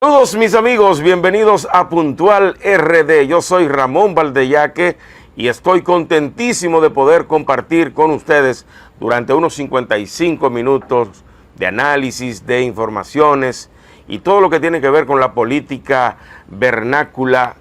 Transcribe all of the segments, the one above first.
Saludos mis amigos, bienvenidos a Puntual RD. Yo soy Ramón Valdeyaque y estoy contentísimo de poder compartir con ustedes durante unos 55 minutos de análisis, de informaciones y todo lo que tiene que ver con la política vernácula,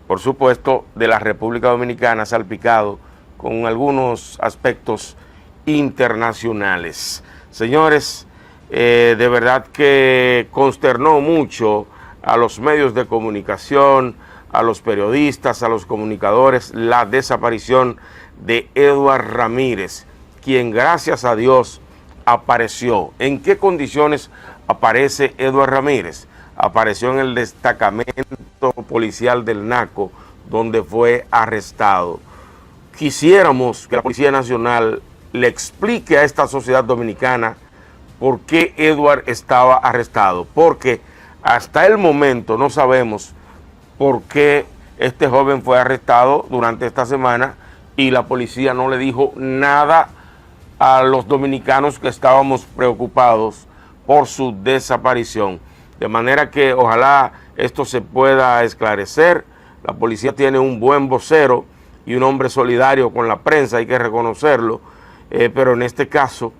por supuesto, de la República Dominicana, salpicado con algunos aspectos internacionales. Señores, de verdad que consternó mucho a los medios de comunicación, a los periodistas, a los comunicadores, la desaparición de Edward Ramírez, quien gracias a Dios apareció. ¿En qué condiciones aparece Edward Ramírez? Apareció en el destacamento policial del Naco, donde fue arrestado. Quisiéramos que la Policía Nacional le explique a esta sociedad dominicana por qué Edward estaba arrestado, porque hasta el momento no sabemos por qué este joven fue arrestado durante esta semana y la policía no le dijo nada a los dominicanos que estábamos preocupados por su desaparición. De manera que ojalá esto se pueda esclarecer. La policía tiene un buen vocero y un hombre solidario con la prensa, hay que reconocerlo, pero en este caso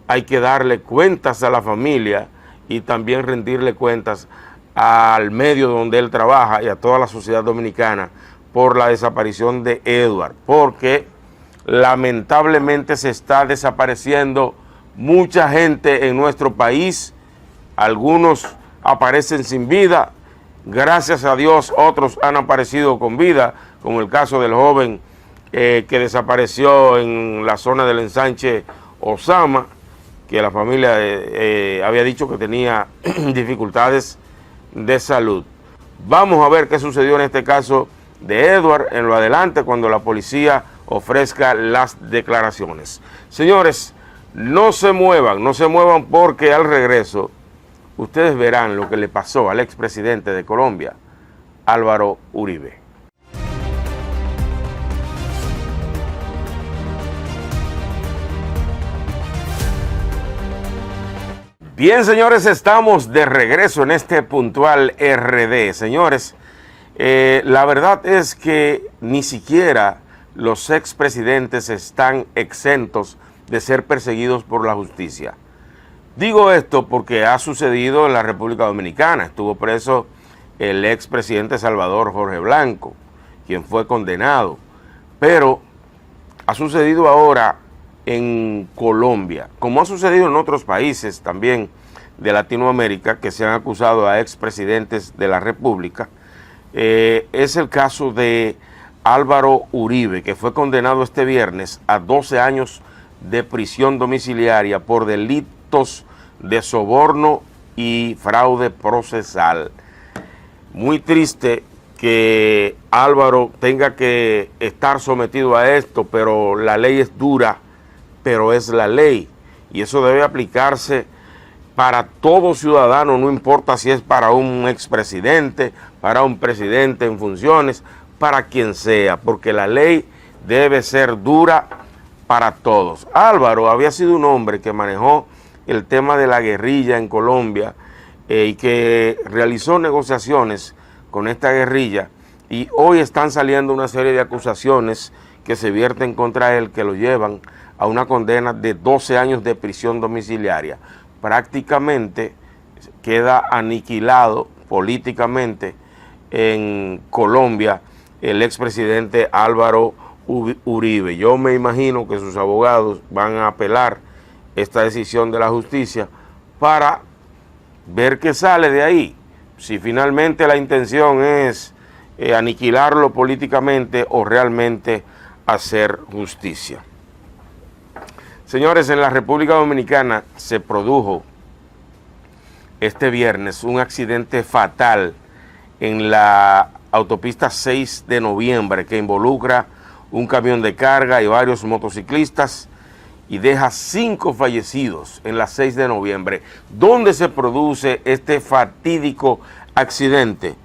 hay que darle cuentas a la familia y también rendirle cuentas al medio donde él trabaja y a toda la sociedad dominicana por la desaparición de Edward, porque lamentablemente se está desapareciendo mucha gente en nuestro país. Algunos aparecen sin vida, gracias a Dios otros han aparecido con vida, como el caso del joven que desapareció en la zona del ensanche Osama, que la familia había dicho que tenía dificultades de salud. Vamos a ver qué sucedió en este caso de Edward en lo adelante cuando la policía ofrezca las declaraciones. Señores, no se muevan porque al regreso ustedes verán lo que le pasó al expresidente de Colombia, Álvaro Uribe. Bien, señores, estamos de regreso en este Puntual RD. Señores, la verdad es que ni siquiera los expresidentes están exentos de ser perseguidos por la justicia. Digo esto porque ha sucedido en la República Dominicana. Estuvo preso el expresidente Salvador Jorge Blanco, quien fue condenado. Pero ha sucedido ahora en Colombia, como ha sucedido en otros países también de Latinoamérica que se han acusado a expresidentes de la República. Es el caso de Álvaro Uribe, que fue condenado este viernes a 12 años de prisión domiciliaria por delitos de soborno y fraude procesal. Muy triste que Álvaro tenga que estar sometido a esto, pero la ley es dura, pero es la ley y eso debe aplicarse para todo ciudadano, no importa si es para un expresidente, para un presidente en funciones, para quien sea, porque la ley debe ser dura para todos. Álvaro había sido un hombre que manejó el tema de la guerrilla en Colombia y que realizó negociaciones con esta guerrilla y hoy están saliendo una serie de acusaciones que se vierten contra él que lo llevan a una condena de 12 años de prisión domiciliaria. Prácticamente queda aniquilado políticamente en Colombia el expresidente Álvaro Uribe. Yo me imagino que sus abogados van a apelar esta decisión de la justicia para ver qué sale de ahí. Si finalmente la intención es aniquilarlo políticamente o realmente hacer justicia. Señores, en la República Dominicana se produjo este viernes un accidente fatal en la autopista 6 de noviembre que involucra un camión de carga y varios motociclistas y deja 5 fallecidos en la 6 de noviembre. ¿Dónde se produce este fatídico accidente?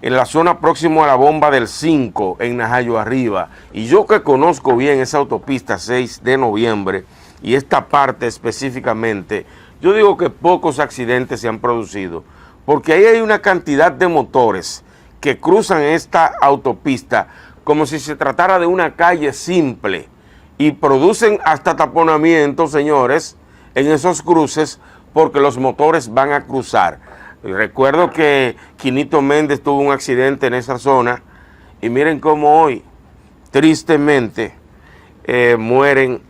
En la zona próximo a la bomba del 5 en Najayo Arriba. Y yo que conozco bien esa autopista 6 de noviembre y esta parte específicamente, Yo digo que pocos accidentes se han producido, porque ahí hay una cantidad de motores que cruzan esta autopista como si se tratara de una calle simple y producen hasta taponamientos, señores, en esos cruces porque los motores van a cruzar. Recuerdo que Quinito Méndez tuvo un accidente en esa zona y miren cómo hoy, tristemente, mueren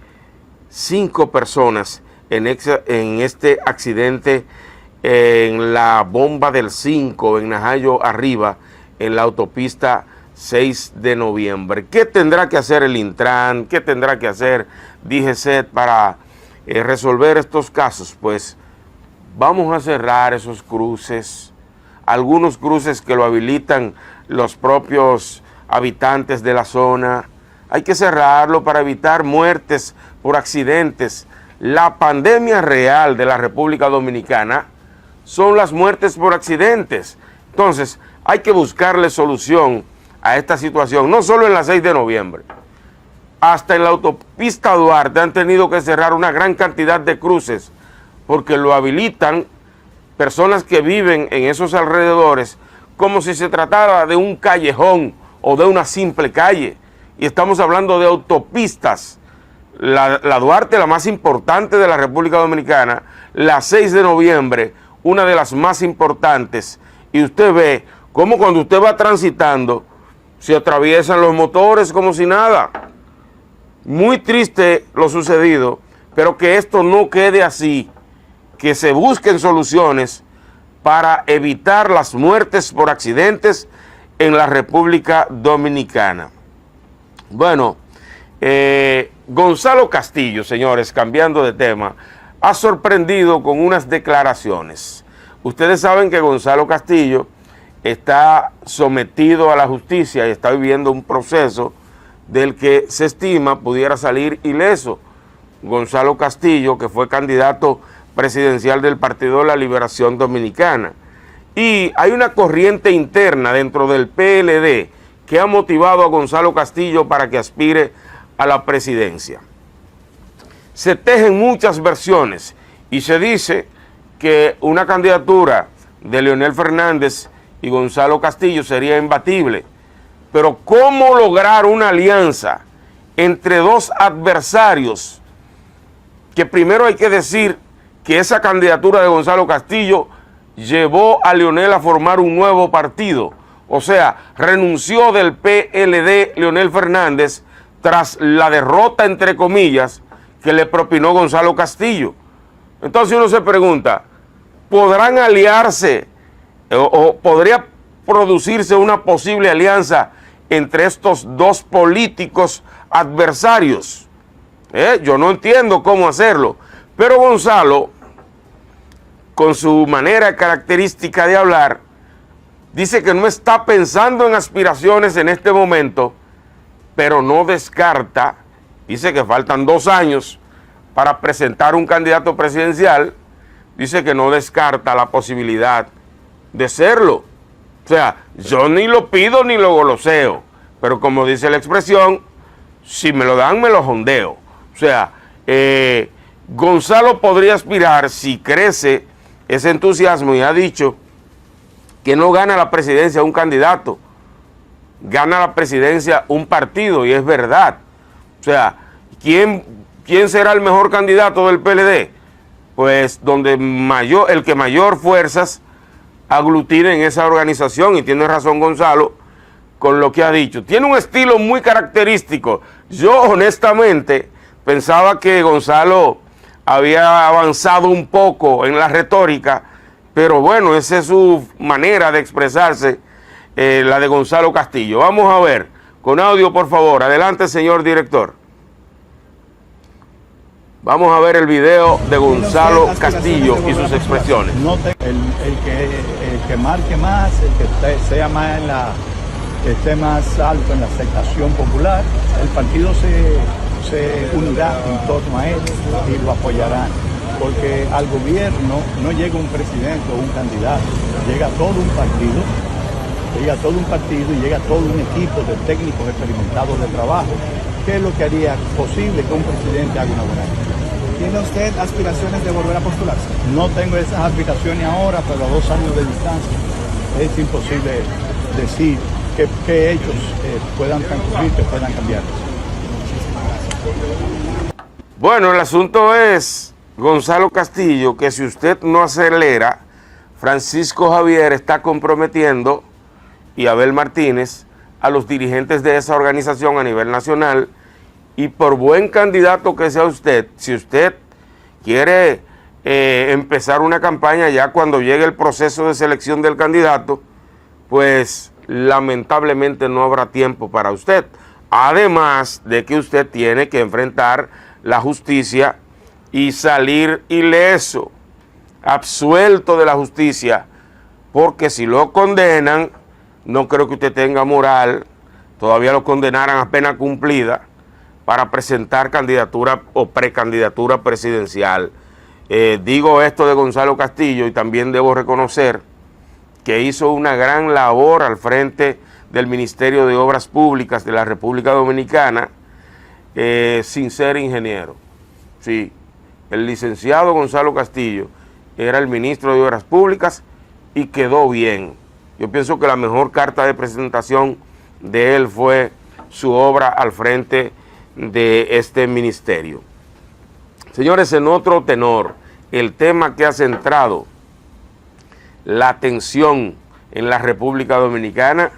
5 personas en este accidente en la bomba del 5 en Najayo arriba, en la autopista 6 de noviembre. ¿Qué tendrá que hacer el Intran? ¿Qué tendrá que hacer DGCET para resolver estos casos? Pues vamos a cerrar esos cruces, algunos cruces que lo habilitan los propios habitantes de la zona. Hay que cerrarlo para evitar muertes por accidentes. La pandemia real de la República Dominicana son las muertes por accidentes. Entonces, hay que buscarle solución a esta situación, no solo en la 6 de noviembre. Hasta en la autopista Duarte han tenido que cerrar una gran cantidad de cruces porque lo habilitan personas que viven en esos alrededores como si se tratara de un callejón o de una simple calle. Y estamos hablando de autopistas. La Duarte, la más importante de la República Dominicana, la 6 de noviembre, una de las más importantes. Y usted ve cómo cuando usted va transitando, se atraviesan los motores como si nada. Muy triste lo sucedido, pero que esto no quede así, que se busquen soluciones para evitar las muertes por accidentes en la República Dominicana. Bueno, Gonzalo Castillo, señores, cambiando de tema, ha sorprendido con unas declaraciones. Ustedes saben que Gonzalo Castillo está sometido a la justicia y está viviendo un proceso del que se estima pudiera salir ileso. Gonzalo Castillo, que fue candidato presidencial del Partido de la Liberación Dominicana. Y hay una corriente interna dentro del PLD que ha motivado a Gonzalo Castillo para que aspire a la presidencia. Se tejen muchas versiones y se dice que una candidatura de Leonel Fernández y Gonzalo Castillo sería imbatible. Pero ¿cómo lograr una alianza entre dos adversarios? Que primero hay que decir que esa candidatura de Gonzalo Castillo llevó a Leonel a formar un nuevo partido. O sea, renunció del PLD Leonel Fernández tras la derrota, entre comillas, que le propinó Gonzalo Castillo. Entonces uno se pregunta, ¿podrán aliarse o podría producirse una posible alianza entre estos dos políticos adversarios? Yo no entiendo cómo hacerlo, pero Gonzalo, con su manera característica de hablar, dice que no está pensando en aspiraciones en este momento, pero no descarta, dice que faltan 2 años para presentar un candidato presidencial, dice que no descarta la posibilidad de serlo. O sea, yo ni lo pido ni lo goloseo, pero como dice la expresión, si me lo dan, me lo jondeo. O sea, Gonzalo podría aspirar si crece ese entusiasmo y ha dicho que no gana la presidencia un candidato, gana la presidencia un partido, y es verdad. O sea, ¿quién será el mejor candidato del PLD? Pues donde el que mayor fuerzas aglutine en esa organización, y tiene razón Gonzalo con lo que ha dicho. Tiene un estilo muy característico. Yo honestamente pensaba que Gonzalo había avanzado un poco en la retórica, pero bueno, esa es su manera de expresarse, la de Gonzalo Castillo. Vamos a ver, con audio por favor. Adelante, señor director. Vamos a ver el video de Gonzalo Castillo y sus expresiones. El que marque más, el que sea más esté más alto en la aceptación popular, el partido se unirá en torno a él y lo apoyarán. Porque al gobierno no llega un presidente o un candidato, llega todo un partido, y llega todo un equipo de técnicos experimentados de trabajo, que es lo que haría posible que un presidente haga una buena gestión. ¿Tiene usted aspiraciones de volver a postularse? No tengo esas aspiraciones ahora, pero a 2 años de distancia es imposible decir qué hechos puedan transcurrir, que puedan cambiar. Bueno, el asunto es, Gonzalo Castillo, que si usted no acelera, Francisco Javier está comprometiendo, y Abel Martínez, a los dirigentes de esa organización a nivel nacional, y por buen candidato que sea usted, si usted quiere empezar una campaña ya cuando llegue el proceso de selección del candidato, pues lamentablemente no habrá tiempo para usted. Además de que usted tiene que enfrentar la justicia y salir ileso, absuelto de la justicia, porque si lo condenan, no creo que usted tenga moral, todavía lo condenaran a pena cumplida, para presentar candidatura o precandidatura presidencial. Digo esto de Gonzalo Castillo y también debo reconocer que hizo una gran labor al frente del Ministerio de Obras Públicas de la República Dominicana, sin ser ingeniero. Sí, el licenciado Gonzalo Castillo era el ministro de Obras Públicas y quedó bien. Yo pienso que la mejor carta de presentación de él fue su obra al frente de este ministerio. Señores, en otro tenor, el tema que ha centrado la atención en la República Dominicana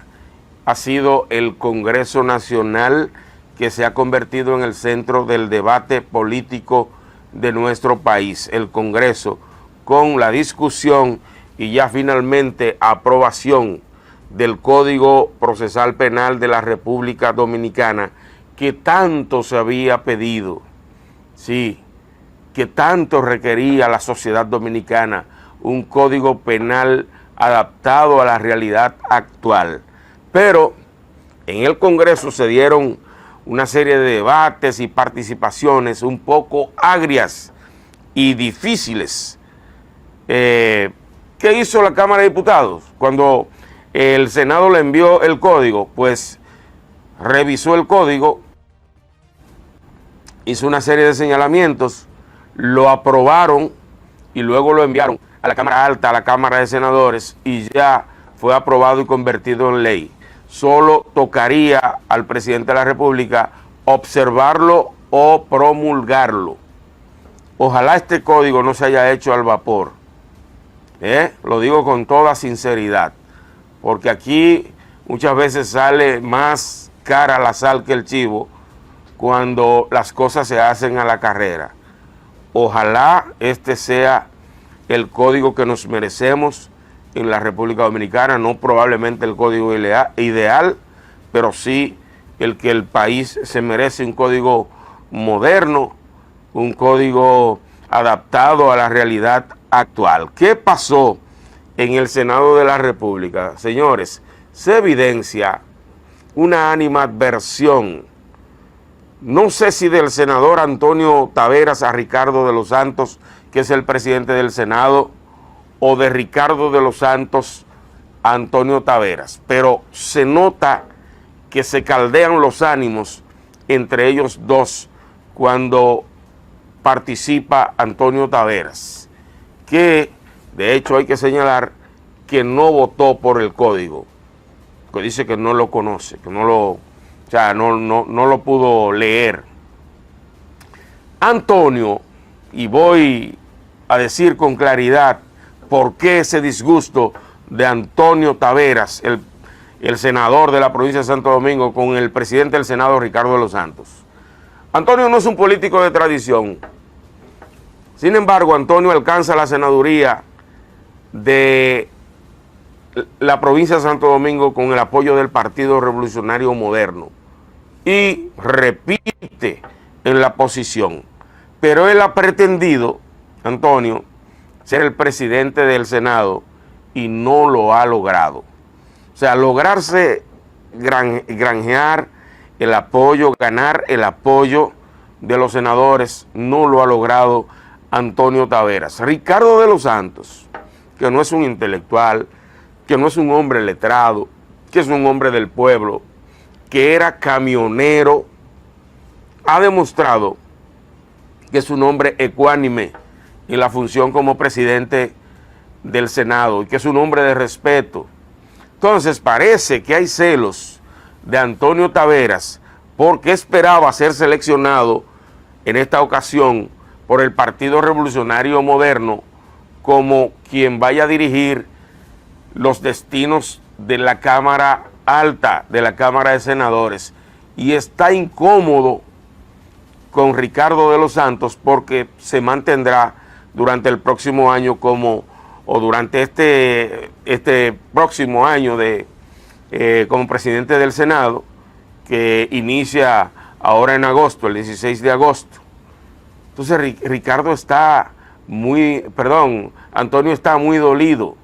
ha sido el Congreso Nacional, que se ha convertido en el centro del debate político de nuestro país. El Congreso, con la discusión y ya finalmente aprobación del Código Procesal Penal de la República Dominicana, que tanto se había pedido, sí, que tanto requería la sociedad dominicana, un código penal adaptado a la realidad actual. Pero en el Congreso se dieron una serie de debates y participaciones un poco agrias y difíciles. ¿Qué hizo la Cámara de Diputados? Cuando el Senado le envió el código, pues revisó el código, hizo una serie de señalamientos, lo aprobaron y luego lo enviaron a la Cámara Alta, a la Cámara de Senadores, y ya fue aprobado y convertido en ley. Solo tocaría al presidente de la República observarlo o promulgarlo. Ojalá este código no se haya hecho al vapor. Lo digo con toda sinceridad, porque aquí muchas veces sale más cara la sal que el chivo cuando las cosas se hacen a la carrera. Ojalá este sea el código que nos merecemos en la República Dominicana, no probablemente el código ideal, pero sí el que el país se merece, un código moderno, un código adaptado a la realidad actual. ¿Qué pasó en el Senado de la República? Señores, se evidencia una animadversión, no sé si del senador Antonio Taveras a Ricardo de los Santos, que es el presidente del Senado, o de Ricardo de los Santos a Antonio Taveras, pero se nota que se caldean los ánimos entre ellos dos cuando participa Antonio Taveras, que de hecho hay que señalar que no votó por el código, que dice que no lo conoce, que no lo pudo leer. Antonio, y voy a decir con claridad por qué ese disgusto de Antonio Taveras, el senador de la provincia de Santo Domingo, con el presidente del Senado, Ricardo de los Santos. Antonio no es un político de tradición. Sin embargo, Antonio alcanza la senaduría de la provincia de Santo Domingo con el apoyo del Partido Revolucionario Moderno y repite en la posición. Pero él ha pretendido, Antonio, ser el presidente del Senado y no lo ha logrado. O sea, lograrse granjear el apoyo, ganar el apoyo de los senadores, no lo ha logrado Antonio Taveras. Ricardo de los Santos, que no es un intelectual, que no es un hombre letrado, que es un hombre del pueblo, que era camionero, ha demostrado que es un hombre ecuánime en la función como presidente del Senado y que es un hombre de respeto. Entonces parece que hay celos de Antonio Taveras porque esperaba ser seleccionado en esta ocasión por el Partido Revolucionario Moderno como quien vaya a dirigir los destinos de la Cámara Alta, de la Cámara de Senadores, y está incómodo con Ricardo de los Santos porque se mantendrá durante el próximo año durante este próximo año como presidente del Senado, que inicia ahora en agosto, el 16 de agosto. Entonces Antonio está muy dolido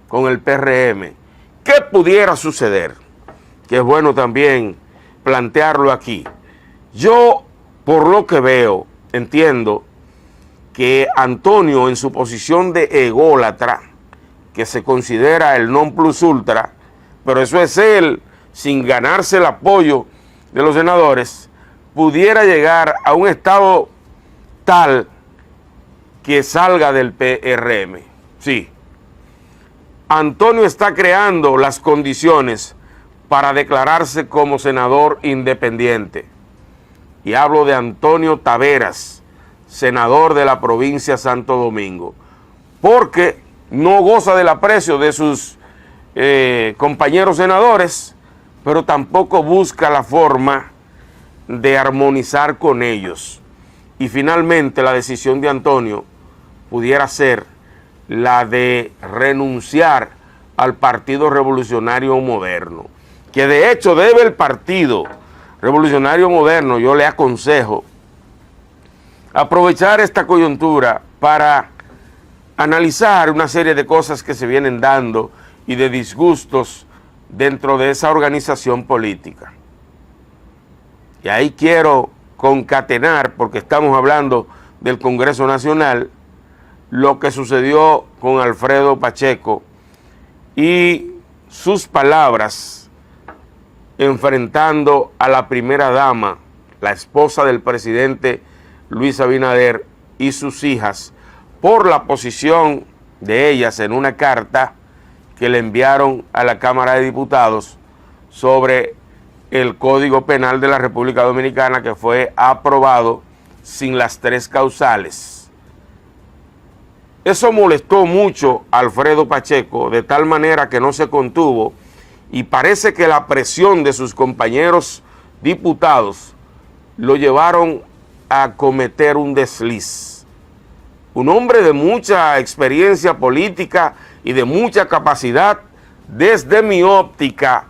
con el PRM. ¿Qué pudiera suceder? Que es bueno también plantearlo aquí. Yo, por lo que veo, entiendo que Antonio, en su posición de ególatra, que se considera el non plus ultra, pero eso es él, sin ganarse el apoyo de los senadores, pudiera llegar a un estado tal que salga del PRM. Sí. Antonio está creando las condiciones para declararse como senador independiente. Y hablo de Antonio Taveras, senador de la provincia de Santo Domingo, porque no goza del aprecio de sus compañeros senadores, pero tampoco busca la forma de armonizar con ellos. Y finalmente la decisión de Antonio pudiera ser la de renunciar al Partido Revolucionario Moderno, que de hecho debe el Partido Revolucionario Moderno, yo le aconsejo, aprovechar esta coyuntura para analizar una serie de cosas que se vienen dando y de disgustos dentro de esa organización política. Y ahí quiero concatenar, porque estamos hablando del Congreso Nacional, lo que sucedió con Alfredo Pacheco y sus palabras enfrentando a la primera dama, la esposa del presidente Luis Abinader, y sus hijas, por la posición de ellas en una carta que le enviaron a la Cámara de Diputados sobre el Código Penal de la República Dominicana, que fue aprobado sin las 3 causales. Eso molestó mucho a Alfredo Pacheco, de tal manera que no se contuvo, y parece que la presión de sus compañeros diputados lo llevaron a cometer un desliz. Un hombre de mucha experiencia política y de mucha capacidad, desde mi óptica,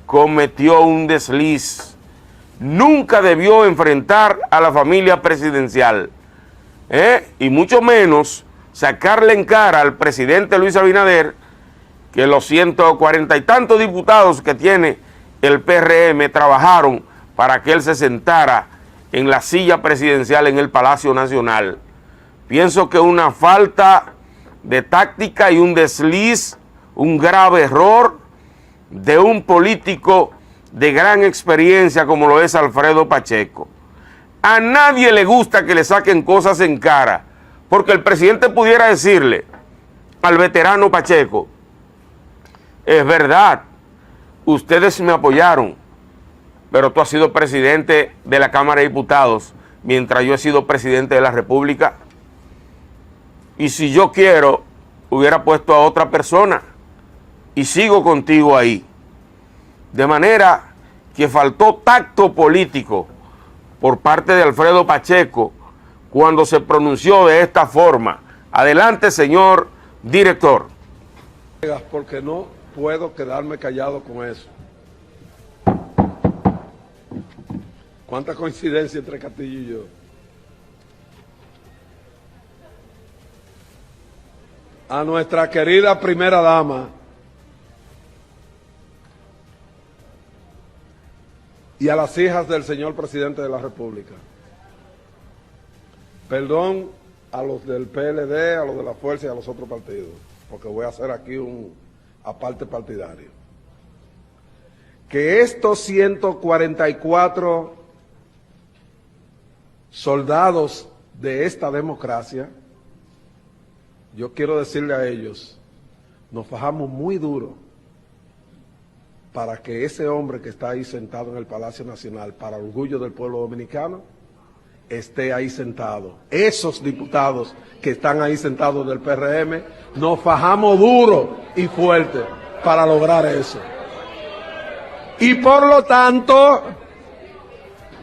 cometió un desliz. Nunca debió enfrentar a la familia presidencial, y mucho menos sacarle en cara al presidente Luis Abinader que los 140 y tantos diputados que tiene el PRM trabajaron para que él se sentara en la silla presidencial en el Palacio Nacional. Pienso que una falta de táctica y un desliz, un grave error de un político de gran experiencia como lo es Alfredo Pacheco. A nadie le gusta que le saquen cosas en cara, porque el presidente pudiera decirle al veterano Pacheco: es verdad, ustedes me apoyaron, pero tú has sido presidente de la Cámara de Diputados mientras yo he sido presidente de la República. Y si yo quiero, hubiera puesto a otra persona y sigo contigo ahí. De manera que faltó tacto político por parte de Alfredo Pacheco cuando se pronunció de esta forma. Adelante, señor director. Porque no puedo quedarme callado con eso. ¿Cuánta coincidencia entre Castillo y yo? A nuestra querida primera dama y a las hijas del señor presidente de la República. Perdón a los del PLD, a los de la Fuerza y a los otros partidos, porque voy a hacer aquí un aparte partidario. Que estos 144 soldados de esta democracia, yo quiero decirle a ellos, nos fajamos muy duro para que ese hombre que está ahí sentado en el Palacio Nacional, para orgullo del pueblo dominicano, esté ahí sentado. Esos diputados que están ahí sentados del PRM, nos fajamos duro y fuerte para lograr eso. Y por lo tanto,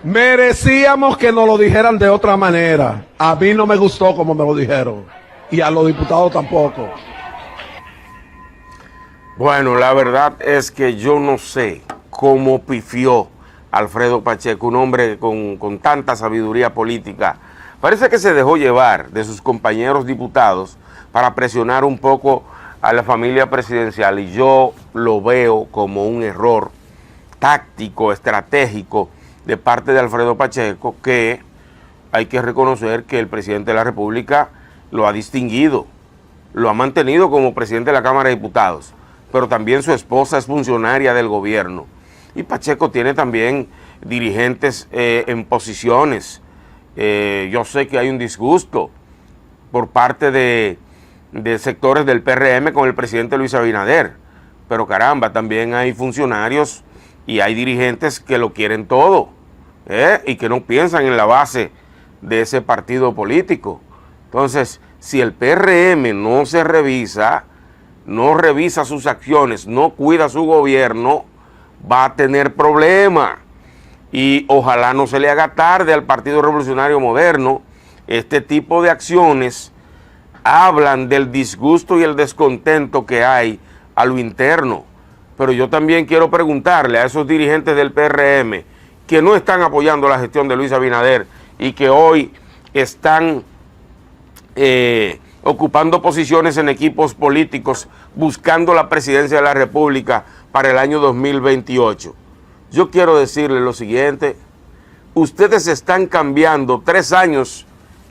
merecíamos que nos lo dijeran de otra manera. A mí no me gustó como me lo dijeron, y a los diputados tampoco. Bueno, la verdad es que yo no sé cómo pifió Alfredo Pacheco, un hombre con tanta sabiduría política. Parece que se dejó llevar de sus compañeros diputados para presionar un poco a la familia presidencial, y yo lo veo como un error táctico, estratégico de parte de Alfredo Pacheco, que hay que reconocer que el presidente de la República lo ha distinguido, lo ha mantenido como presidente de la Cámara de Diputados, pero también su esposa es funcionaria del gobierno. Y Pacheco tiene también dirigentes en posiciones. Yo sé que hay un disgusto por parte de sectores del PRM con el presidente Luis Abinader, pero caramba, también hay funcionarios y hay dirigentes que lo quieren todo, y que no piensan en la base de ese partido político. Entonces, si el PRM no se revisa, no revisa sus acciones, no cuida su gobierno, va a tener problemas. Y ojalá no se le haga tarde al Partido Revolucionario Moderno. Este tipo de acciones hablan del disgusto y el descontento que hay a lo interno. Pero yo también quiero preguntarle a esos dirigentes del PRM que no están apoyando la gestión de Luis Abinader y que hoy están ocupando posiciones en equipos políticos buscando la presidencia de la República para el año 2028. Yo quiero decirle lo siguiente: ustedes están cambiando 3 años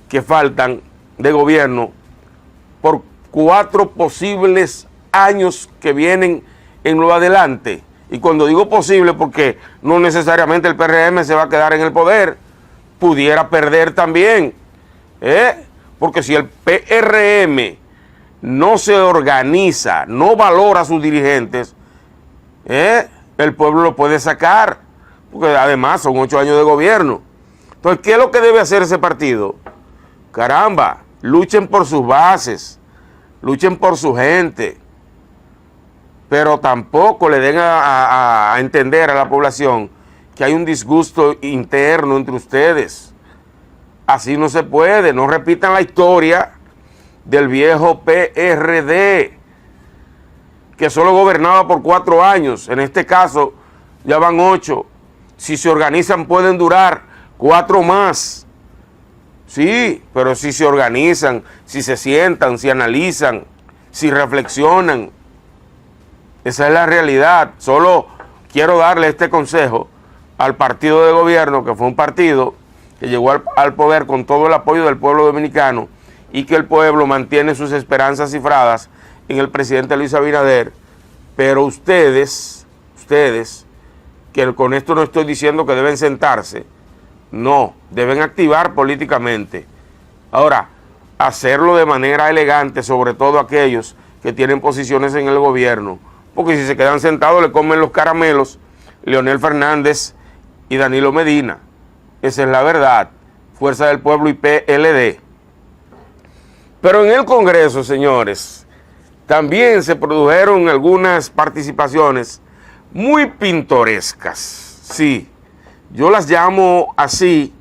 que faltan de gobierno por 4 posibles años que vienen en lo adelante. Y cuando digo posible, porque no necesariamente el PRM se va a quedar en el poder, pudiera perder también, porque si el PRM no se organiza, no valora a sus dirigentes, el pueblo lo puede sacar, porque además son 8 años de gobierno. Entonces, ¿qué es lo que debe hacer ese partido? Caramba, luchen por sus bases, luchen por su gente, pero tampoco le den a entender a la población que hay un disgusto interno entre ustedes. Así no se puede. No repitan la historia del viejo PRD, que solo gobernaba por 4 años. En este caso ya van 8. Si se organizan pueden durar 4 más. Sí, pero si se organizan, si se sientan, si analizan, si reflexionan. Esa es la realidad. Solo quiero darle este consejo al partido de gobierno, que fue un partido que llegó al poder con todo el apoyo del pueblo dominicano, y que el pueblo mantiene sus esperanzas cifradas en el presidente Luis Abinader. Pero ustedes, que con esto no estoy diciendo que deben sentarse, no, deben activar políticamente. Ahora, hacerlo de manera elegante, sobre todo aquellos que tienen posiciones en el gobierno, porque si se quedan sentados le comen los caramelos Leonel Fernández y Danilo Medina. Esa es la verdad. Fuerza del Pueblo y PLD. Pero en el Congreso, señores, también se produjeron algunas participaciones muy pintorescas. Sí, yo las llamo así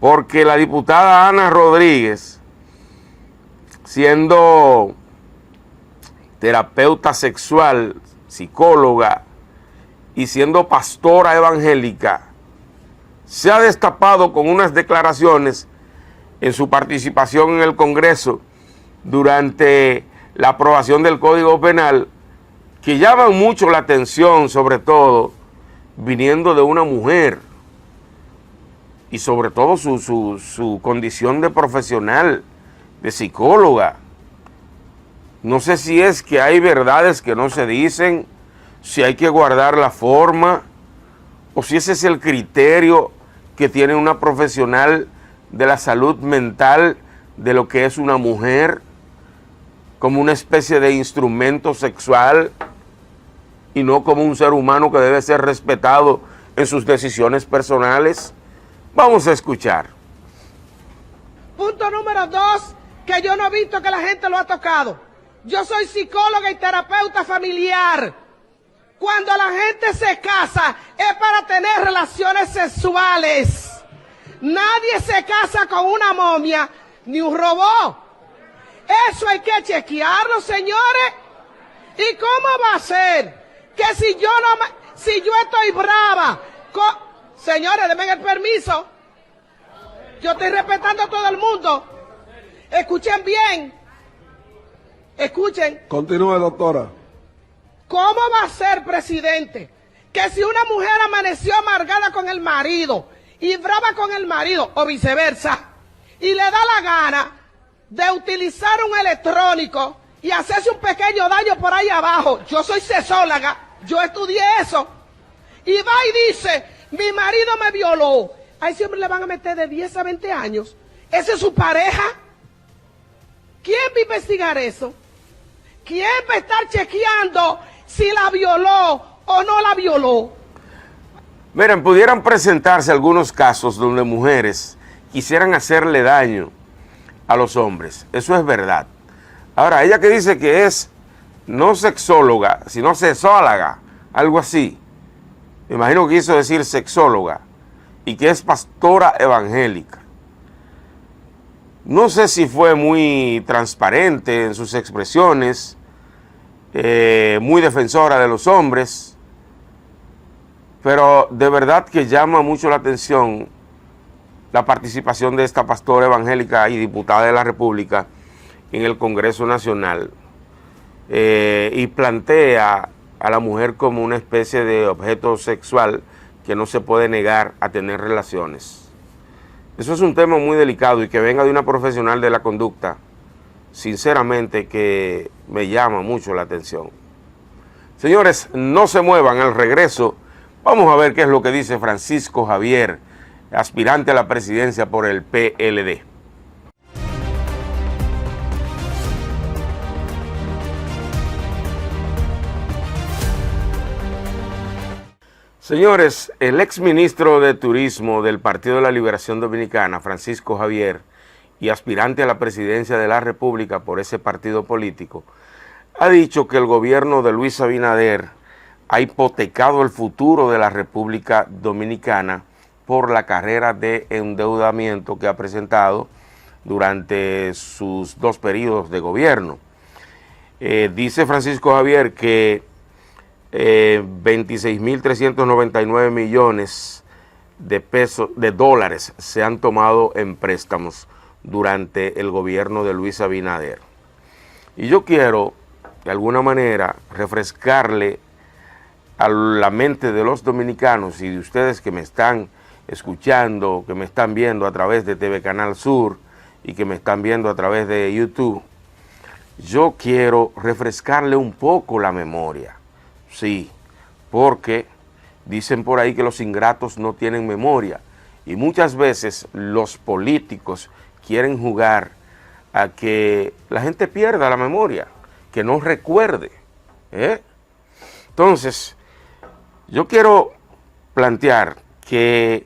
porque la diputada Ana Rodríguez, siendo terapeuta sexual, psicóloga y siendo pastora evangélica, se ha destapado con unas declaraciones en su participación en el Congreso durante la aprobación del Código Penal que llaman mucho la atención, sobre todo viniendo de una mujer, y sobre todo su condición de profesional, de psicóloga. No sé si es que hay verdades que no se dicen, si hay que guardar la forma, o si ese es el criterio que tiene una profesional de la salud mental de lo que es una mujer como una especie de instrumento sexual y no como un ser humano que debe ser respetado en sus decisiones personales? Vamos a escuchar. Punto número 2, que yo no he visto que la gente lo ha tocado. Yo soy psicóloga y terapeuta familiar. Cuando la gente se casa es para tener relaciones sexuales. Nadie se casa con una momia ni un robot. Eso hay que chequearlo, señores. ¿Y cómo va a ser que si yo estoy brava? Señores, denme el permiso. Yo estoy respetando a todo el mundo. Escuchen bien. Escuchen. Continúe, doctora. ¿Cómo va a ser, presidente, que si una mujer amaneció amargada con el marido y brava con el marido, o viceversa, y le da la gana de utilizar un electrónico y hacerse un pequeño daño por ahí abajo? Yo soy sexóloga, yo estudié eso. Y va y dice, mi marido me violó. A ese hombre le van a meter de 10 a 20 años. ¿Esa es su pareja? ¿Quién va a investigar eso? ¿Quién va a estar chequeando si la violó o no la violó? Miren, pudieran presentarse algunos casos donde mujeres quisieran hacerle daño a los hombres. Eso es verdad. Ahora, ella que dice que es no sexóloga, sino sexóloga, algo así. Me imagino que quiso decir sexóloga, y que es pastora evangélica. No sé si fue muy transparente en sus expresiones, muy defensora de los hombres, pero de verdad que llama mucho la atención la participación de esta pastora evangélica y diputada de la República en el Congreso Nacional, y plantea a la mujer como una especie de objeto sexual que no se puede negar a tener relaciones. Eso es un tema muy delicado, y que venga de una profesional de la conducta, sinceramente que me llama mucho la atención. Señores, no se muevan. Al regreso vamos a ver qué es lo que dice Francisco Javier, aspirante a la presidencia por el PLD. Señores, el exministro de Turismo del Partido de la Liberación Dominicana, Francisco Javier, y aspirante a la presidencia de la República por ese partido político, ha dicho que el gobierno de Luis Abinader ha hipotecado el futuro de la República Dominicana por la carrera de endeudamiento que ha presentado durante sus 2 periodos de gobierno. Dice Francisco Javier que 26.399 millones de dólares se han tomado en préstamos durante el gobierno de Luis Abinader. Y yo quiero, de alguna manera, refrescarle a la mente de los dominicanos y de ustedes que me están escuchando, que me están viendo a través de TV Canal Sur y que me están viendo a través de YouTube. Yo quiero refrescarle un poco la memoria. Sí, porque dicen por ahí que los ingratos no tienen memoria, y muchas veces los políticos quieren jugar a que la gente pierda la memoria, que no recuerde. Entonces, yo quiero plantear que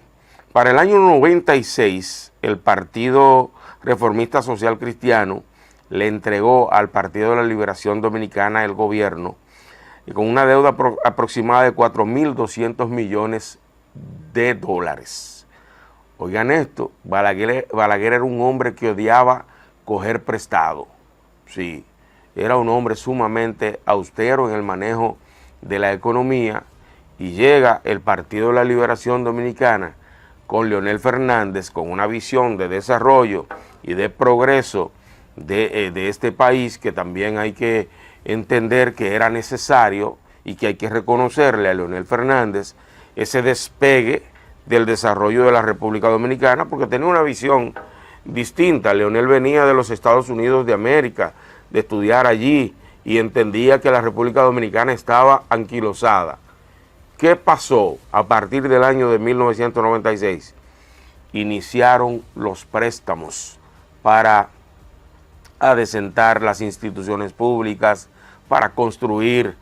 para el año 96 el Partido Reformista Social Cristiano le entregó al Partido de la Liberación Dominicana el gobierno, y con una deuda aproximada de 4.200 millones de dólares. Oigan esto, Balaguer era un hombre que odiaba coger prestado. Sí, era un hombre sumamente austero en el manejo de la economía, y llega el Partido de la Liberación Dominicana con Leonel Fernández, con una visión de desarrollo y de progreso de este país, que también hay que entender que era necesario y que hay que reconocerle a Leonel Fernández ese despegue del desarrollo de la República Dominicana, porque tenía una visión distinta. Leonel venía de los Estados Unidos de América, de estudiar allí, y entendía que la República Dominicana estaba anquilosada. ¿Qué pasó a partir del año de 1996? iniciaron los préstamos para adecentar las instituciones públicas, para construir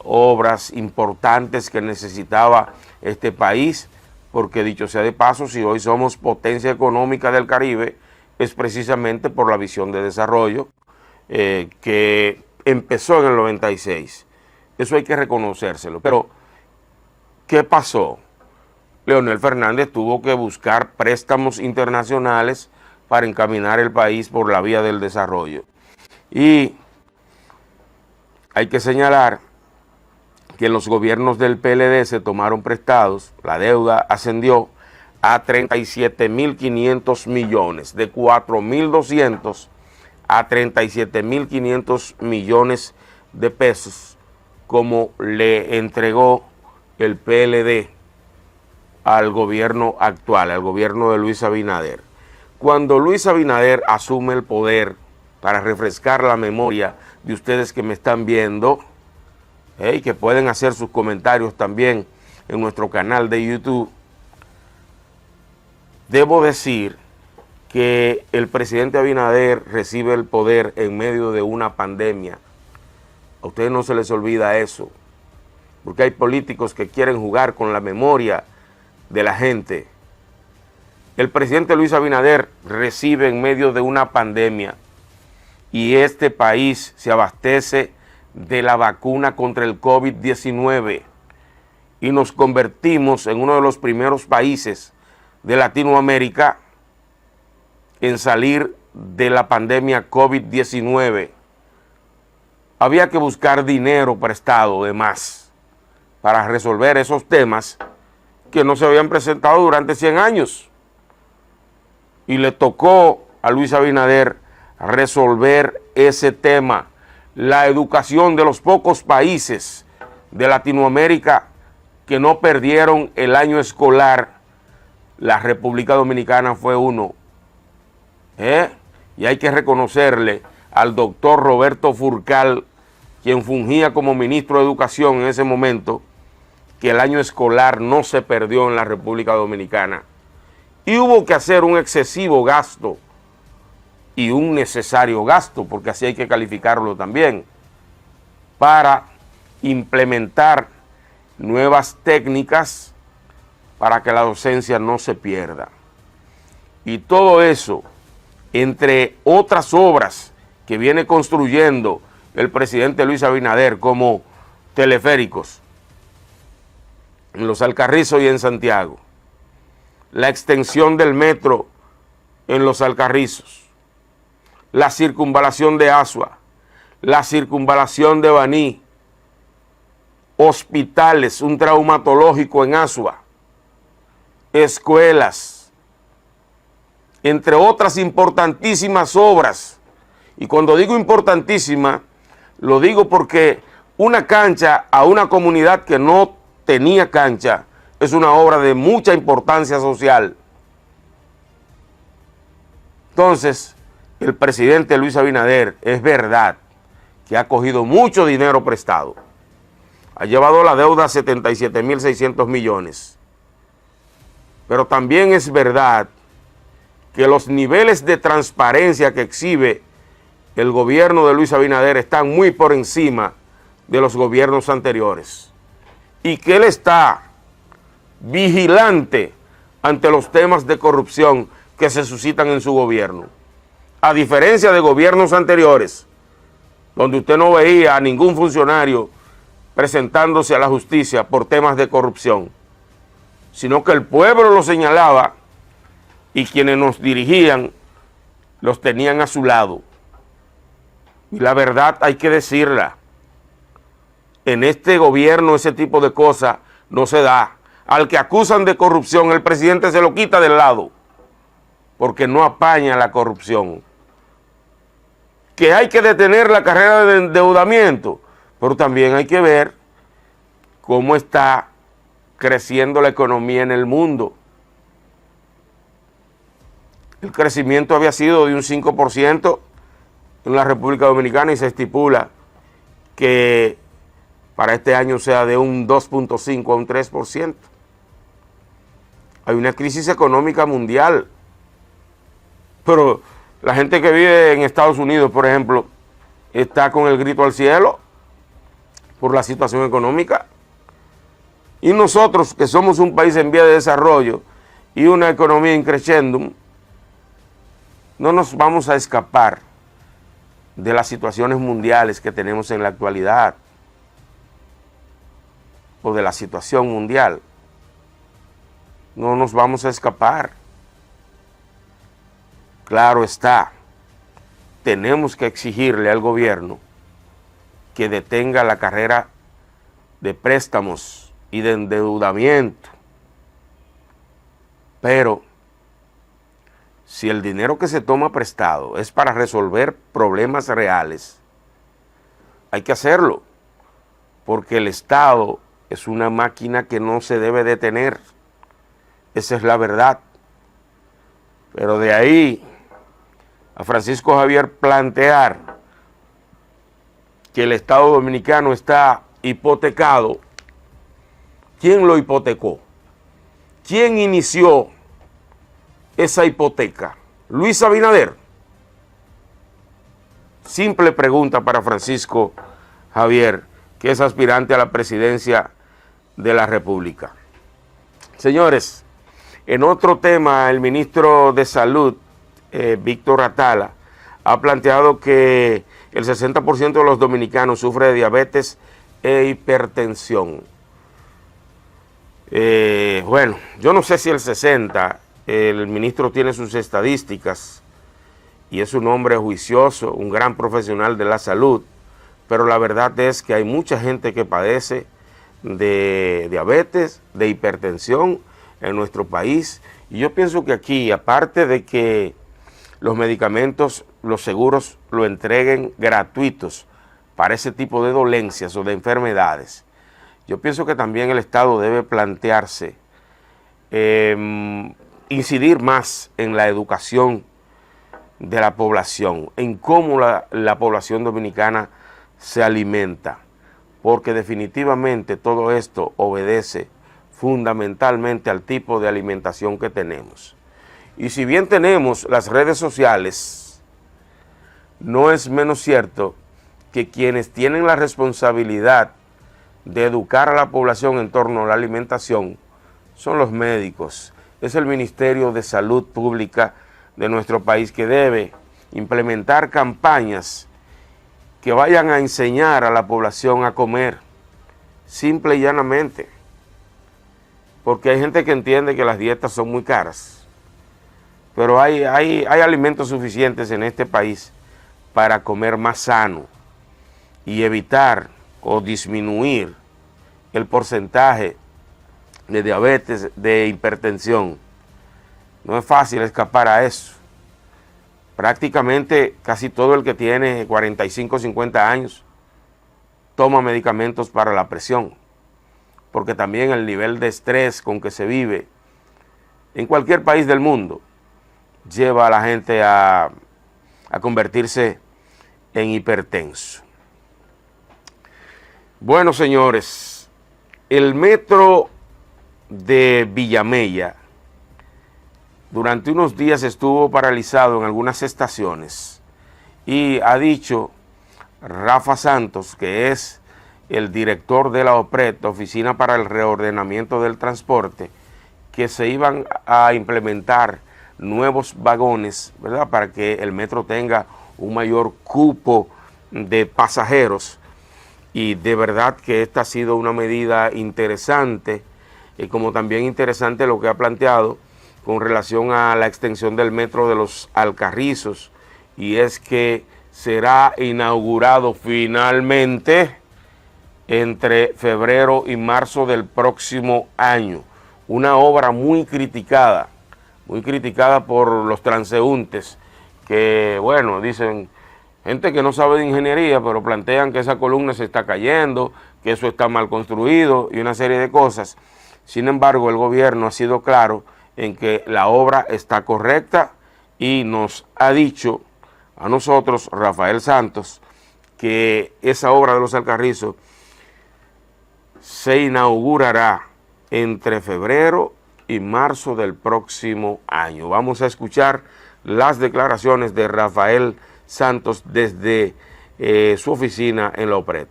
obras importantes que necesitaba este país, porque dicho sea de paso, si hoy somos potencia económica del Caribe, es precisamente por la visión de desarrollo que empezó en el 96. Eso hay que reconocérselo. Pero, ¿qué pasó? Leonel Fernández tuvo que buscar préstamos internacionales para encaminar el país por la vía del desarrollo. Y hay que señalar que los gobiernos del PLD se tomaron prestados, la deuda ascendió a 37.500 millones, de 4.200 a 37.500 millones de pesos, como le entregó el PLD al gobierno actual, al gobierno de Luis Abinader. Cuando Luis Abinader asume el poder, para refrescar la memoria de ustedes que me están viendo, y que pueden hacer sus comentarios también en nuestro canal de YouTube, debo decir que el presidente Abinader recibe el poder en medio de una pandemia. A ustedes no se les olvida eso, porque hay políticos que quieren jugar con la memoria de la gente. El presidente Luis Abinader recibe en medio de una pandemia y este país se abastece de la vacuna contra el COVID-19 y nos convertimos en uno de los primeros países de Latinoamérica en salir de la pandemia COVID-19. Había que buscar dinero prestado de más para resolver esos temas que no se habían presentado durante 100 años. Y le tocó a Luis Abinader resolver ese tema, la educación de los pocos países de Latinoamérica que no perdieron el año escolar. La República Dominicana fue uno. Y hay que reconocerle al doctor Roberto Furcal, quien fungía como ministro de Educación en ese momento, que el año escolar no se perdió en la República Dominicana. Y hubo que hacer un excesivo gasto y un necesario gasto, porque así hay que calificarlo también, para implementar nuevas técnicas para que la docencia no se pierda. Y todo eso, entre otras obras que viene construyendo el presidente Luis Abinader, como teleféricos en Los Alcarrizos y en Santiago, la extensión del metro en Los Alcarrizos, la circunvalación de Asua, la circunvalación de Baní, hospitales, un traumatológico en Asua, escuelas, entre otras importantísimas obras. Y cuando digo importantísima, lo digo porque una cancha a una comunidad que no tenía cancha es una obra de mucha importancia social. Entonces, el presidente Luis Abinader, es verdad que ha cogido mucho dinero prestado. Ha llevado la deuda a 77.600 millones. Pero también es verdad que los niveles de transparencia que exhibe el gobierno de Luis Abinader están muy por encima de los gobiernos anteriores. Y que él está vigilante ante los temas de corrupción que se suscitan en su gobierno. A diferencia de gobiernos anteriores, donde usted no veía a ningún funcionario presentándose a la justicia por temas de corrupción, sino que el pueblo lo señalaba y quienes nos dirigían los tenían a su lado. Y la verdad hay que decirla, en este gobierno ese tipo de cosas no se da. Al que acusan de corrupción, el presidente se lo quita del lado, porque no apaña la corrupción. Que hay que detener la carrera de endeudamiento, pero también hay que ver cómo está creciendo la economía en el mundo. El crecimiento había sido de un 5% en la República Dominicana y se estipula que para este año sea de un 2.5 a un 3%. Hay una crisis económica mundial. Pero la gente que vive en Estados Unidos, por ejemplo, está con el grito al cielo por la situación económica. Y nosotros, que somos un país en vía de desarrollo y una economía in crescendum, no nos vamos a escapar de las situaciones mundiales que tenemos en la actualidad o de la situación mundial. No nos vamos a escapar. Claro está, tenemos que exigirle al gobierno que detenga la carrera de préstamos y de endeudamiento. Pero si el dinero que se toma prestado es para resolver problemas reales, hay que hacerlo, porque el Estado es una máquina que no se debe detener. Esa es la verdad. Pero de ahí a Francisco Javier plantear que el Estado dominicano está hipotecado, ¿quién lo hipotecó? ¿Quién inició esa hipoteca? ¿Luis Abinader? Simple pregunta para Francisco Javier, que es aspirante a la presidencia de la República. Señores, en otro tema, el ministro de Salud, Víctor Atala, ha planteado que el 60% de los dominicanos sufre de diabetes e hipertensión. Bueno, yo no sé si el 60%, el ministro tiene sus estadísticas y es un hombre juicioso, un gran profesional de la salud, pero la verdad es que hay mucha gente que padece de diabetes, de hipertensión en nuestro país, y yo pienso que aquí, aparte de que los medicamentos, los seguros lo entreguen gratuitos para ese tipo de dolencias o de enfermedades, yo pienso que también el Estado debe plantearse incidir más en la educación de la población, en cómo la población dominicana se alimenta, porque definitivamente todo esto obedece fundamentalmente al tipo de alimentación que tenemos. Y si bien tenemos las redes sociales, no es menos cierto que quienes tienen la responsabilidad de educar a la población en torno a la alimentación son los médicos. Es el Ministerio de Salud Pública de nuestro país que debe implementar campañas que vayan a enseñar a la población a comer, simple y llanamente. Porque hay gente que entiende que las dietas son muy caras, pero hay alimentos suficientes en este país para comer más sano y evitar o disminuir el porcentaje de diabetes, de hipertensión. No es fácil escapar a eso. Prácticamente casi todo el que tiene 45 o 50 años toma medicamentos para la presión, porque también el nivel de estrés con que se vive en cualquier país del mundo lleva a la gente a convertirse en hipertenso. Bueno, señores, el metro de Villamella durante unos días estuvo paralizado en algunas estaciones y ha dicho Rafa Santos, que es el director de la OPRET, Oficina para el Reordenamiento del Transporte, que se iban a implementar nuevos vagones, ¿verdad?, para que el metro tenga un mayor cupo de pasajeros. Y de verdad que esta ha sido una medida interesante, como también interesante lo que ha planteado con relación a la extensión del metro de los Alcarrizos, y es que será inaugurado finalmente entre febrero y marzo del próximo año. Una obra muy criticada por los transeúntes, que bueno, dicen, gente que no sabe de ingeniería, pero plantean que esa columna se está cayendo, que eso está mal construido y una serie de cosas. Sin embargo, el gobierno ha sido claro en que la obra está correcta y nos ha dicho a nosotros, Rafael Santos, que esa obra de los Alcarrizos se inaugurará entre febrero y marzo del próximo año. Vamos a escuchar las declaraciones de Rafael Santos desde su oficina en la OPRED.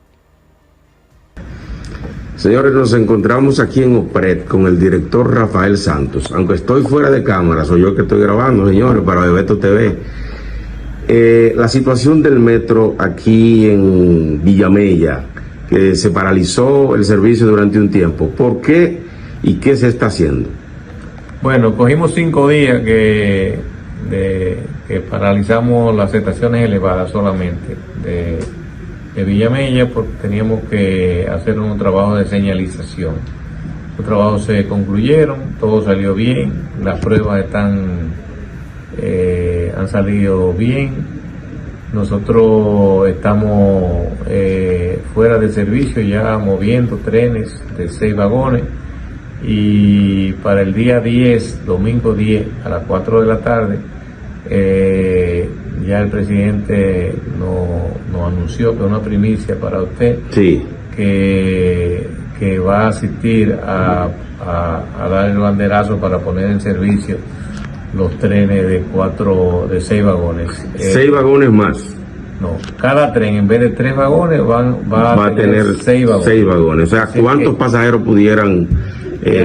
Señores, nos encontramos aquí en OPRED con el director Rafael Santos. Aunque estoy fuera de cámara, soy yo que estoy grabando, señores, para Bebeto TV. La situación del metro aquí en Villamella, que se paralizó el servicio durante un tiempo. ¿Por qué y qué se está haciendo? Bueno, cogimos 5 días que paralizamos las estaciones elevadas solamente de Villamella, porque teníamos que hacer un trabajo de señalización. Los trabajos se concluyeron, todo salió bien, las pruebas han salido bien. Nosotros estamos fuera de servicio ya moviendo trenes de 6 vagones, y para el día 10, domingo 10 a las 4 de la tarde, ya el presidente nos anunció, que es una primicia para usted, sí, que va a asistir a dar el banderazo para poner en servicio los trenes de 6 vagones. 6 vagones más. No, cada tren en vez de 3 vagones va a tener 6 vagones. 6 vagones. O sea, ¿cuántos pasajeros pudieran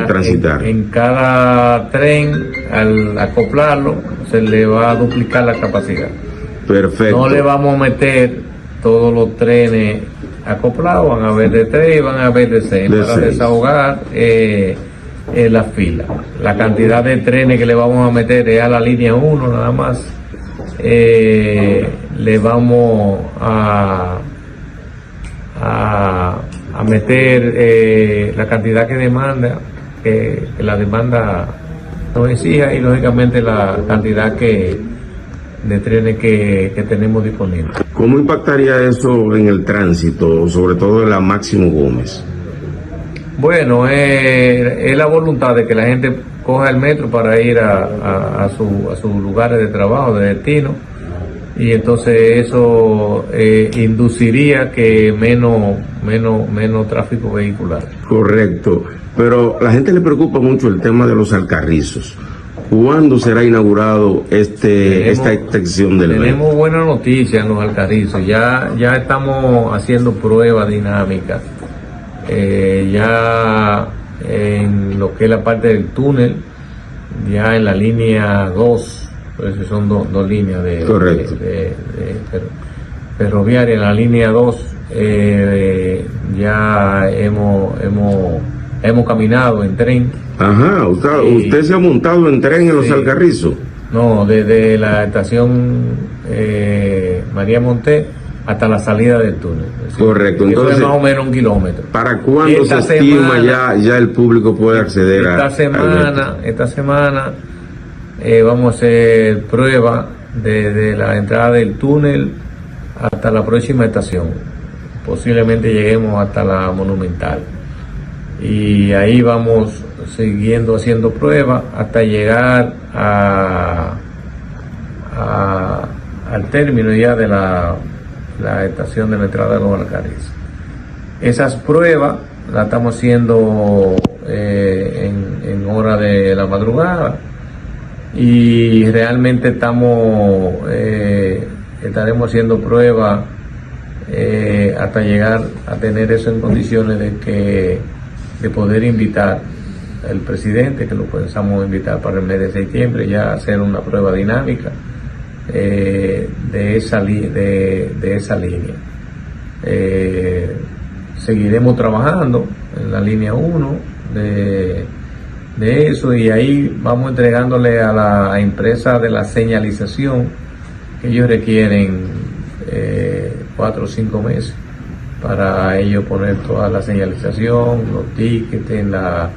transitar? En cada tren, al acoplarlo, se le va a duplicar la capacidad. Perfecto. No le vamos a meter todos los trenes acoplados, van a haber de 3 y van a haber de 6, para desahogar la fila. La cantidad de trenes que le vamos a meter es a la línea 1 nada más. Le vamos a meter la cantidad que demanda, que la demanda nos exija, y lógicamente la cantidad de trenes que tenemos disponibles. ¿Cómo impactaría eso en el tránsito, sobre todo en la Máximo Gómez? Bueno, es la voluntad de que la gente coja el metro para ir a sus lugares de trabajo, de destino, y entonces eso induciría que menos tráfico vehicular. Correcto, pero a la gente le preocupa mucho el tema de los alcarrizos. ¿Cuándo será inaugurado esta extensión del metro? Tenemos buena noticia en los alcarrizos, ya estamos haciendo pruebas dinámicas. Ya en lo que es la parte del túnel, ya en la línea 2, pues son dos líneas de ferroviaria. En la línea 2 ya hemos caminado en tren. Ajá, ¿usted se ha montado en tren en los alcarrizos? No, desde la estación María Monté hasta la salida del túnel. Correcto, entonces es más o menos 1 kilómetro. ¿Para cuándo se estima ya el público puede acceder esta semana vamos a hacer prueba desde la entrada del túnel hasta la próxima estación. Posiblemente lleguemos hasta la Monumental, y ahí vamos siguiendo haciendo pruebas hasta llegar al término ya de la estación de la entrada de los alcarrizos. Esas pruebas las estamos haciendo en hora de la madrugada, y realmente estaremos haciendo pruebas hasta llegar a tener eso en condiciones de poder invitar al presidente, que lo pensamos invitar para el mes de septiembre, ya hacer una prueba dinámica de esa línea. Seguiremos trabajando en la línea 1 de eso, y ahí vamos entregándole a la empresa de la señalización, que ellos requieren 4 o 5 meses para ellos poner toda la señalización, los tickets, la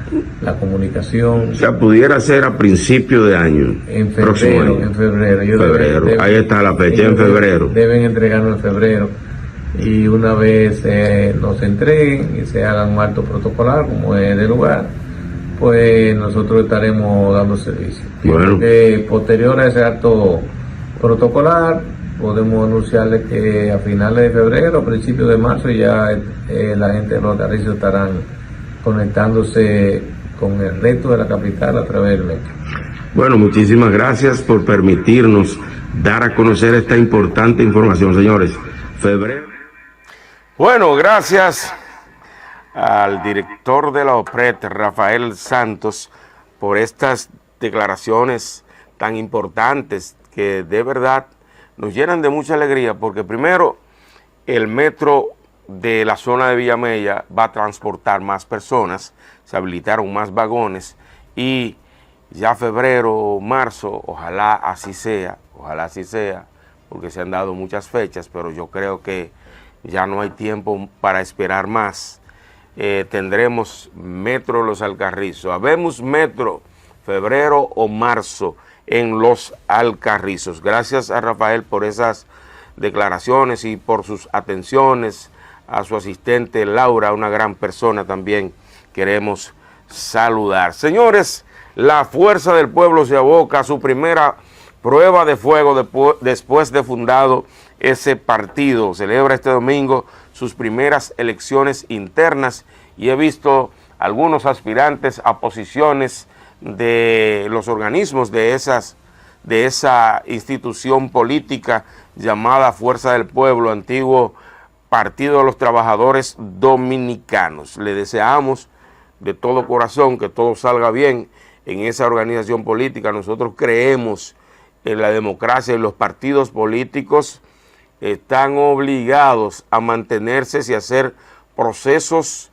comunicación. O sea, pudiera ser a principio de año. En febrero. Ahí está la fecha, en febrero. Deben entregarnos en febrero. Y una vez nos entreguen y se hagan un acto protocolar, como es de lugar, pues nosotros estaremos dando servicio. Bueno. Posterior a ese acto protocolar, podemos anunciarles que a finales de febrero, a principios de marzo, ya la gente de los alcarrizos estarán conectándose con el resto de la capital a través del metro. Bueno, muchísimas gracias por permitirnos dar a conocer esta importante información, señores. Febrero. Bueno, gracias al director de la OPRED, Rafael Santos, por estas declaraciones tan importantes que de verdad nos llenan de mucha alegría, porque primero el metro de la zona de Villamella va a transportar más personas, se habilitaron más vagones y ya febrero o marzo, ojalá así sea, porque se han dado muchas fechas, pero yo creo que ya no hay tiempo para esperar más. Tendremos metro Los Alcarrizos, habemos metro febrero o marzo en Los Alcarrizos. Gracias a Rafael por esas declaraciones y por sus atenciones, a su asistente Laura, una gran persona también queremos saludar. Señores, la Fuerza del Pueblo se aboca a su primera prueba de fuego después de fundado ese partido. Celebra este domingo sus primeras elecciones internas y he visto algunos aspirantes a posiciones de los organismos de esa institución política llamada Fuerza del Pueblo, antiguo Partido de los Trabajadores Dominicanos. Le deseamos de todo corazón que todo salga bien en esa organización política. Nosotros creemos en la democracia y los partidos políticos están obligados a mantenerse y hacer procesos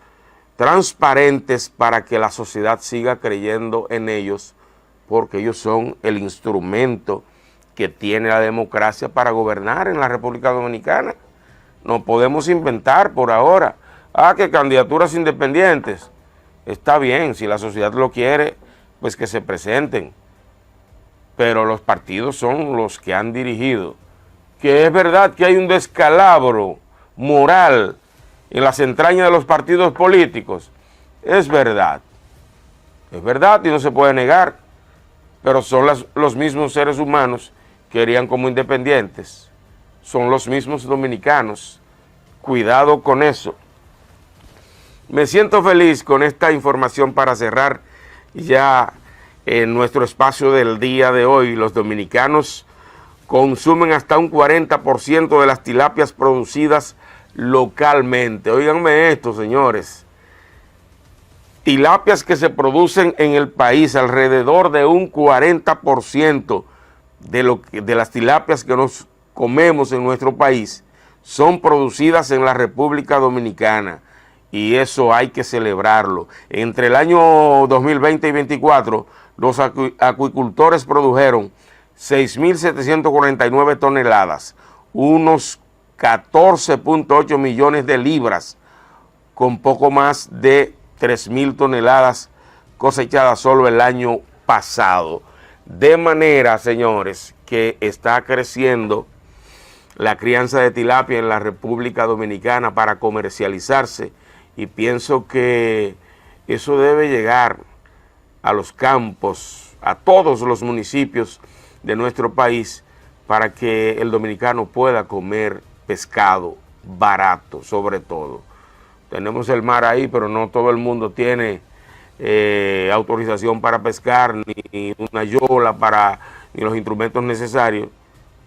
transparentes para que la sociedad siga creyendo en ellos, porque ellos son el instrumento que tiene la democracia para gobernar en la República Dominicana. No podemos inventar por ahora, que candidaturas independientes. Está bien, si la sociedad lo quiere, pues que se presenten. Pero los partidos son los que han dirigido. Que es verdad que hay un descalabro moral en las entrañas de los partidos políticos. Es verdad y no se puede negar, pero son los mismos seres humanos que querían como independientes. Son los mismos dominicanos. Cuidado con eso. Me siento feliz con esta información para cerrar ya en nuestro espacio del día de hoy. Los dominicanos consumen hasta un 40% de las tilapias producidas localmente. Óiganme esto, señores. Tilapias que se producen en el país, alrededor de un 40% de las tilapias que nos comemos en nuestro país son producidas en la República Dominicana y eso hay que celebrarlo. Entre el año 2020 y 2024, los acuicultores produjeron 6.749 toneladas, unos 14.8 millones de libras, con poco más de 3.000 toneladas cosechadas solo el año pasado. De manera, señores, que está creciendo la crianza de tilapia en la República Dominicana para comercializarse y pienso que eso debe llegar a los campos, a todos los municipios de nuestro país para que el dominicano pueda comer pescado barato, sobre todo. Tenemos el mar ahí, pero no todo el mundo tiene autorización para pescar, ni una yola, ni los instrumentos necesarios,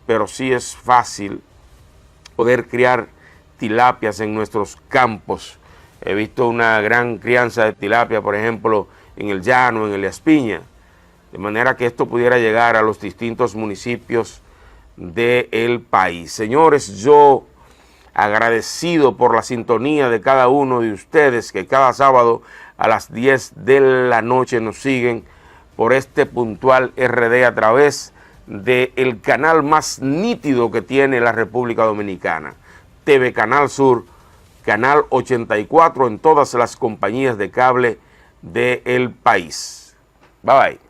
pero sí es fácil poder criar tilapias en nuestros campos. He visto una gran crianza de tilapia, por ejemplo, en el Llano, en Elías Piña, de manera que esto pudiera llegar a los distintos municipios del país. Señores, yo agradecido por la sintonía de cada uno de ustedes que cada sábado a las 10 de la noche nos siguen por este puntual RD a través del canal más nítido que tiene la República Dominicana, TV Canal Sur, canal 84 en todas las compañías de cable del país. Bye bye.